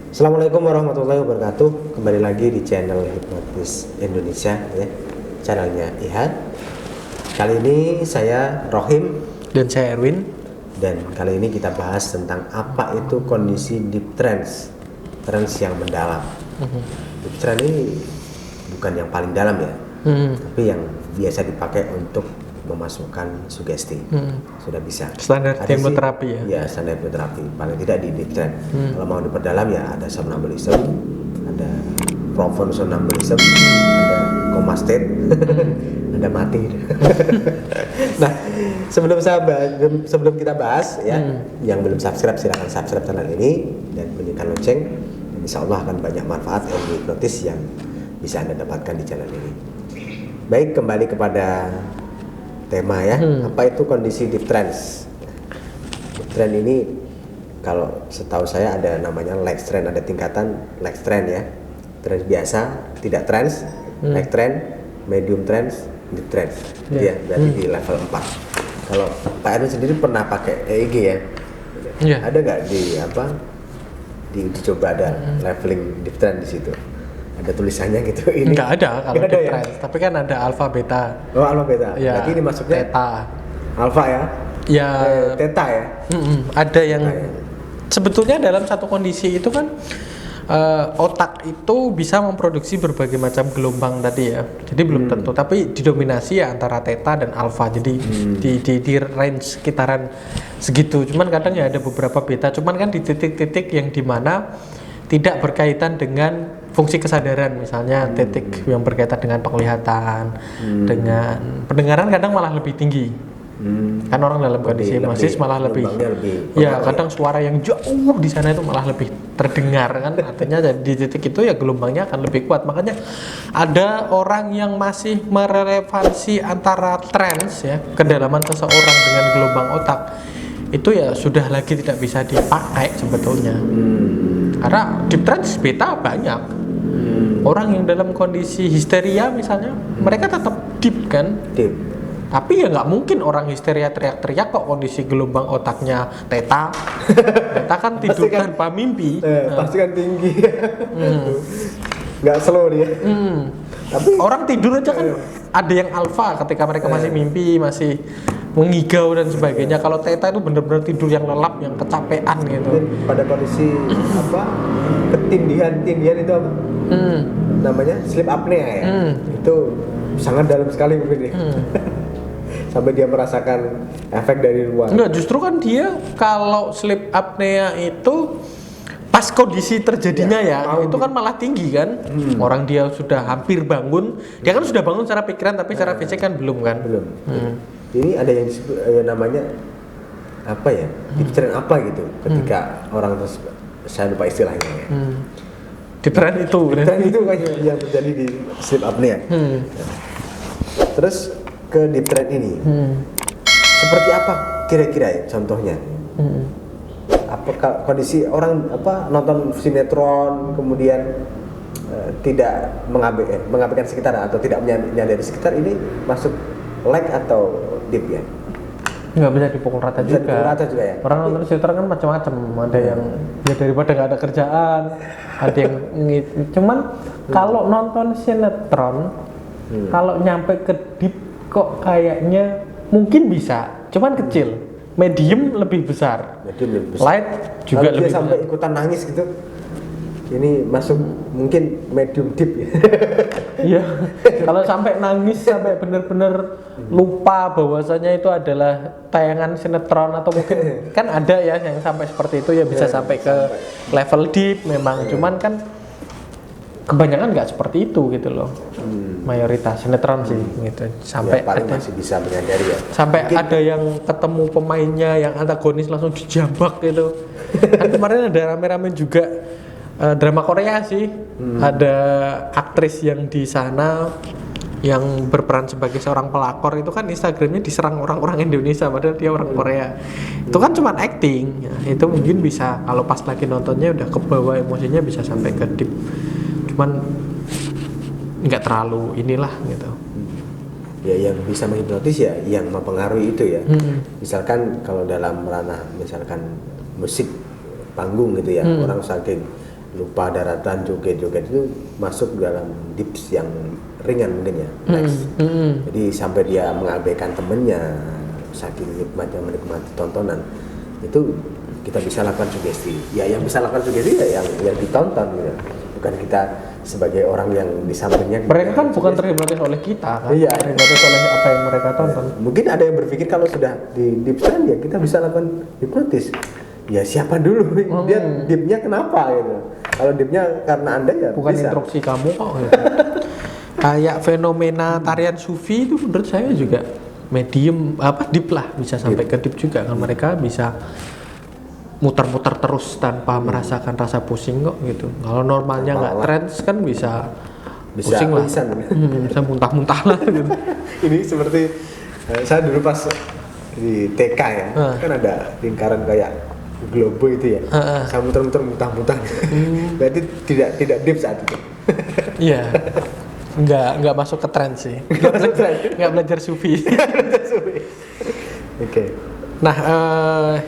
Assalamualaikum warahmatullahi wabarakatuh. Kembali lagi di channel Hipnotis Indonesia ya, channelnya Ihad. Kali ini saya Rohim Dan saya Erwin. dan kali ini kita bahas tentang apa itu kondisi deep trance, trance yang mendalam. Deep trance ini bukan yang paling dalam ya, tapi yang biasa dipakai untuk memasukkan sugesti. Sudah bisa Standar Ada hipnoterapi ya. Ya, standar hipnoterapi paling tidak di deep trance. Kalau mau diperdalam ya ada somnambulism, ada profound somnambulism, ada coma state, ada mati. Nah, sebelum kita bahas ya, yang belum subscribe silahkan subscribe channel ini dan bunyikan lonceng. Dan insya Allah akan banyak manfaat ilmu hipnotis yang bisa Anda dapatkan di channel ini. Baik, kembali kepada tema ya, apa itu kondisi deep trance? Deep trance ini kalau setahu saya ada namanya light trance, ada tingkatan light trance ya. Trance biasa, tidak trance, light trance, medium trance, deep trance. Ya, berarti di level 4. Kalau Pak Erwin sendiri pernah pakai EEG ya? Iya. Ada nggak dicoba ada leveling deep trance di situ? Ada tulisannya gitu ini? Nggak ada kalau Nggak ada deep ya? trance, tapi kan ada alpha beta. Oh, alpha beta. Ya, Berarti ini masuknya theta. alpha ya? Ya, Theta ya? ada yang Theta ya. sebetulnya dalam satu kondisi itu kan otak itu bisa memproduksi berbagai macam gelombang tadi ya. Jadi belum tentu, tapi didominasi ya antara theta dan alpha. Jadi di range sekitaran segitu. Cuman kadang ya ada beberapa beta. Cuman kan di titik-titik yang dimana tidak berkaitan dengan fungsi kesadaran, misalnya titik yang berkaitan dengan penglihatan, dengan pendengaran kadang malah lebih tinggi. Kan orang dalam kondisi hipnosis malah lebih, ya kadang suara yang jauh di sana itu malah lebih terdengar kan, artinya di titik itu ya gelombangnya akan lebih kuat. Makanya ada orang yang masih merelevansi antara trance ya, kedalaman seseorang dengan gelombang otak itu ya sudah lagi tidak bisa dipakai sebetulnya. Karena deep trance beta banyak. Orang yang dalam kondisi histeria misalnya, mereka tetap deep kan? Deep. Tapi ya nggak mungkin orang histeria teriak-teriak kok kondisi gelombang otaknya theta. Theta kan tidur kan- tanpa mimpi. Pasti kan tinggi. Nggak slow dia. Tapi Orang tidur aja kan ada yang alfa ketika mereka masih mimpi, masih mengigau dan sebagainya. Kalau theta itu benar-benar tidur yang lelap, yang kecapean gitu. mungkin pada kondisi apa ketindihan itu apa? Namanya sleep apnea ya. Itu sangat dalam sekali mungkin ya. Sampai dia merasakan efek dari luar. Enggak, justru kan dia kalau sleep apnea itu pas kondisi terjadinya itu kan malah tinggi kan. Orang dia sudah hampir bangun, dia kan sudah bangun secara pikiran tapi secara fisik kan belum kan. Belum. Ini ada yang disebut namanya apa ya? Deep trance apa gitu. Ketika orang tersebut, saya lupa istilahnya ya. Di tren itu. Deep trance itu kan yang terjadi di sleep apnea. Terus ke deep trance ini. Seperti apa kira-kira ya contohnya? Apakah kondisi orang nonton sinetron kemudian tidak mengabaikan sekitar atau tidak menyadari sekitar, ini masuk light atau deep ya? Nggak bisa dipukul rata Bisa juga. dipukul rata juga ya? Orang nonton sinetron kan macam-macam. Ada yang ya daripada nggak ada kerjaan, ada yang cuman kalau nonton sinetron, kalau nyampe ke deep kok kayaknya mungkin bisa, cuman kecil. Medium lebih besar. Medium lebih besar. Light juga kalau lebih dia sampai besar. ikutan nangis gitu, ini masuk mungkin medium deep ya. Iya. Kalau sampai nangis, sampai benar-benar lupa bahwasanya itu adalah tayangan sinetron atau mungkin kan ada ya yang sampai seperti itu ya bisa sampai ke level deep memang. Cuman kan kebanyakan nggak seperti itu gitu loh. Mayoritas sinetron sih gitu. Sampai Ya, paling ada masih bisa menyadari ya. sampai ada yang ketemu pemainnya yang antagonis langsung dijambak gitu. Kan kemarin ada rame-rame juga drama Korea sih. Ada aktris yang di sana yang berperan sebagai seorang pelakor itu kan Instagramnya diserang orang-orang Indonesia padahal dia orang Korea. Itu kan cuma acting ya. Itu mungkin bisa kalau pas lagi nontonnya udah kebawa emosinya bisa sampai ke deep. Cuman nggak terlalu inilah gitu. Ya yang bisa menghipnotis ya yang mempengaruhi itu ya. Misalkan kalau dalam ranah misalkan musik panggung gitu ya, orang saking lupa daratan, joget-joget itu masuk dalam dips yang ringan mungkin ya, relax. Jadi sampai dia mengabaikan temennya, saking nikmatnya menikmati tontonan, itu kita bisa lakukan sugesti. Ya yang bisa lakukan sugesti ya yang ditonton gitu. Bukan kita sebagai orang yang di sampingnya. Mereka kan bukan terhipnotis oleh kita kan. Iya. Terhipnotis oleh apa yang mereka tonton. Mungkin ada yang berpikir kalau sudah di deep trend ya kita bisa lakukan hipnotis. Ya siapa dulu dia deepnya kenapa gitu. Kalau deepnya karena Anda ya Bukan bisa. instruksi kamu kok gitu. Kayak fenomena tarian sufi itu menurut saya juga medium deep lah, bisa sampai ke deep juga kan. Mereka bisa muter-muter terus tanpa merasakan rasa pusing kok gitu. Kalau normalnya nggak trance kan bisa pusing lah, bisa muntah-muntah lah gitu. Ini seperti saya dulu pas di TK ya, kan ada lingkaran kayak globe itu ya, saya muter-muter muntah-muntah. Berarti tidak deep saat itu. Iya, nggak masuk ke trance sih, nggak belajar sufi. Oke. Nah,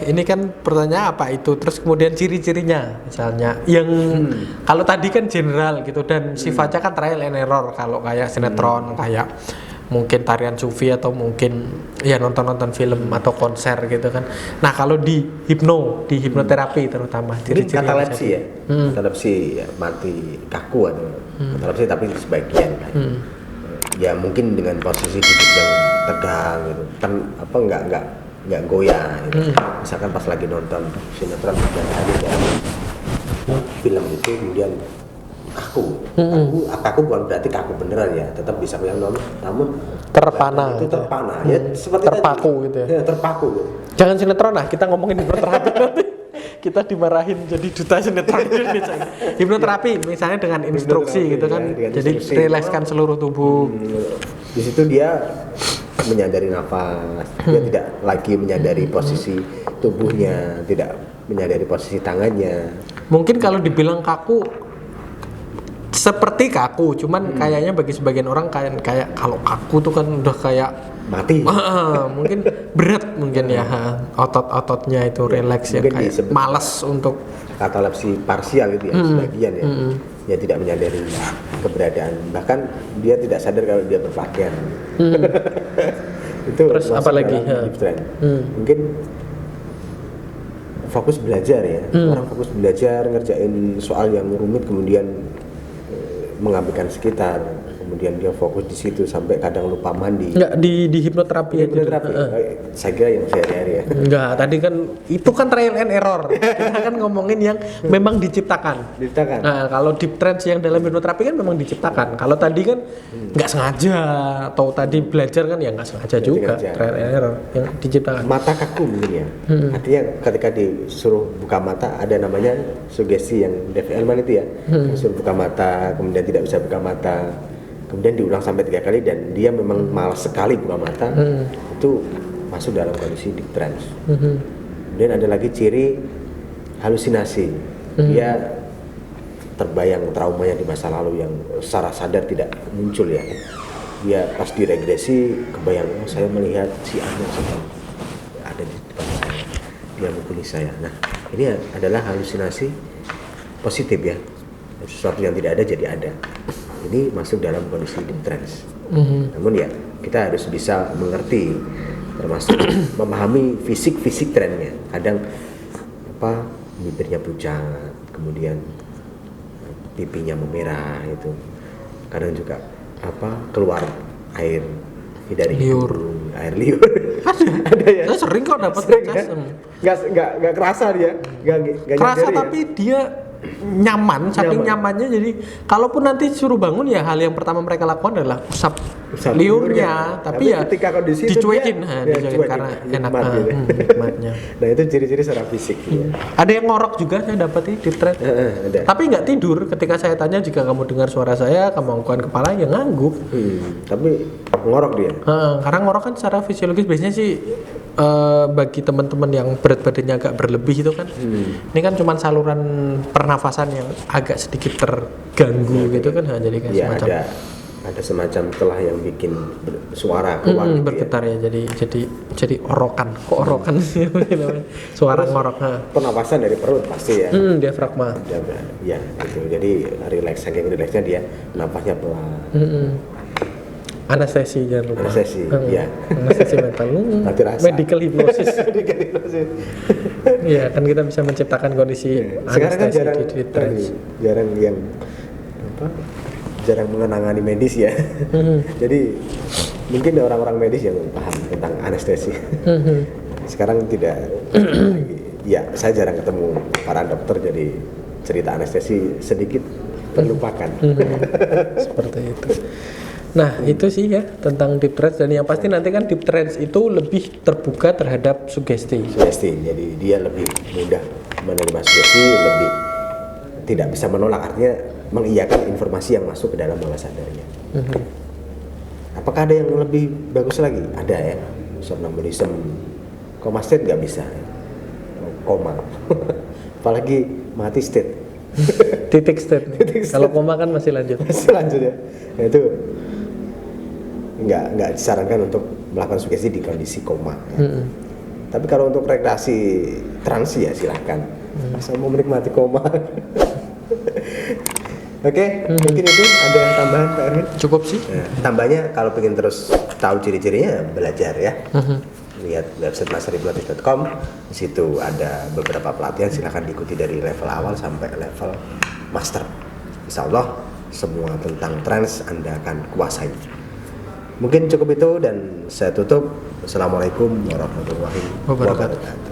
ini kan pertanyaan apa itu, terus kemudian ciri-cirinya misalnya yang kalau tadi kan general gitu dan sifatnya kan trial and error, kalau kayak sinetron, kayak mungkin tarian sufi atau mungkin ya nonton-nonton film atau konser gitu kan. Nah, kalau di hipnoterapi terutama ciri-cirinya katalepsi ya. Katalepsi ya, mati kaku atau katalepsi tapi sebagian kan. Ya mungkin dengan posisi duduk yang tegang gitu. Kan apa enggak goyah gitu. Misalkan pas lagi nonton sinetron dan ada film itu kemudian kaku bukan berarti kaku beneran ya, tetap bisa goyang namun terpana itu gitu. terpana ya seperti terpaku tadi. gitu ya. Ya terpaku. Jangan sinetron lah, kita ngomongin hipnoterapi nanti kita dimarahin jadi duta sinetron misalnya. Hipnoterapi misalnya dengan instruksi gitu kan, ya, jadi rilekskan seluruh tubuh. Di situ dia menyadari nafas, dia tidak lagi menyadari posisi tubuhnya, tidak menyadari posisi tangannya. Mungkin kalau dibilang kaku seperti kaku, cuman kayaknya bagi sebagian orang kayak kalau kaku tuh kan udah kayak mati. Mungkin berat mungkin ya, otot-ototnya itu rileks ya, kayak malas untuk katalepsi parsial gitu ya, sebagian ya. Dia tidak menyadari keberadaan, bahkan dia tidak sadar kalau dia berpakaian. Itu terus apa lagi? Mungkin fokus belajar ya. Orang fokus belajar, ngerjain soal yang rumit kemudian mengabaikan sekitar, kemudian dia fokus di situ sampai kadang lupa mandi. Enggak di hipnoterapi aja. Saya kira yang sehari-hari ya. Enggak, tadi kan itu kan trial and error. Kita kan ngomongin yang memang diciptakan. Nah, kalau deep trance yang dalam hipnoterapi kan memang diciptakan. Kalau tadi kan nggak sengaja, atau tadi belajar kan ya nggak sengaja juga. Trial and error yang diciptakan. Mata kaku mungkin ya. Artinya ketika disuruh buka mata ada namanya sugesti yang Dave Elman itu ya. Disuruh buka mata, kemudian tidak bisa buka mata. Kemudian diulang sampai 3 kali dan dia memang malas sekali buka mata. Itu masuk dalam kondisi deep trance. Kemudian ada lagi ciri halusinasi. Dia terbayang traumanya di masa lalu yang secara sadar tidak muncul ya. Dia pas diregresi kebayang, saya melihat si anak sedang ada di depan saya. Dia mukuli saya. Nah, ini adalah halusinasi positif ya. Sesuatu yang tidak ada jadi ada. Ini masuk dalam kondisi deep trance. Namun ya kita harus bisa mengerti, termasuk memahami fisik trennya. Kadang bibirnya pucat, kemudian pipinya memerah itu. Kadang juga keluar air dari hidung, air liur. Ada ya. Saya sering kok dapat Nggak kerasa dia, nggak kerasa nyadar, tapi dia nyaman, saking nyamannya. Jadi kalaupun nanti suruh bangun ya hal yang pertama mereka lakukan adalah usap liurnya, tapi ya dicuekin karena enak gitu. nikmatnya. Nah itu ciri-ciri secara fisik ya. Ada yang ngorok juga saya dapat di trend. Tapi nggak tidur. Ketika saya tanya jika kamu dengar suara saya, kamu anggukan kepala, ya ngangguk. Tapi ngorok dia. Karena ngorok kan secara fisiologis biasanya sih bagi teman-teman yang berat badannya agak berlebih itu kan, ini kan cuma saluran pernafasan yang agak sedikit terganggu gitu kan, jadi kan ya, semacam ada ada semacam celah yang bikin suara keluar gitu bergetar ya. Jadi orokan. Kok orokan sih namanya? Suara ngorok. Pernapasan dari perut pasti ya. Diafragma. Ya gitu. Jadi saking rileksnya dia napasnya pelan. Anestesi jangan lupa. Anestesi, ya. Anestesi mental. Nanti rasa. Medical hypnosis. Medical hypnosis. Iya, kan kita bisa menciptakan kondisi Sekarang kan anestesi di trance. jarang yang jarang mengenangani medis ya. Jadi mungkin orang-orang medis yang paham tentang anestesi. Sekarang tidak ya, saya jarang ketemu para dokter, jadi cerita anestesi sedikit terlupakan. Seperti itu. Nah, itu sih ya tentang deep trance, dan yang pasti nanti kan deep trance itu lebih terbuka terhadap sugesti. Jadi dia lebih mudah menerima sugesti, lebih tidak bisa menolak, artinya mengiyakan informasi yang masuk ke dalam bawah sadarnya. Apakah ada yang lebih bagus lagi? Ada ya. Somnambulism, coma state nggak bisa. Koma. Apalagi mati state. Titik state. Kalau koma kan masih lanjut. Masih lanjut ya. Nah, itu nggak disarankan untuk melakukan sugesti di kondisi koma. Ya. Tapi kalau untuk rekreasi trans ya silahkan. Asal mau menikmati koma. Oke, mungkin itu ada tambahan Pak Erwin? Cukup sih. Nah, tambahnya kalau pengen terus tahu ciri-cirinya, belajar ya. Lihat website masterhipnotis.com. Di situ ada beberapa pelatihan, silahkan diikuti dari level awal sampai level master. Insya Allah semua tentang trans Anda akan kuasai. Mungkin cukup itu dan saya tutup. Assalamualaikum warahmatullahi wabarakatuh.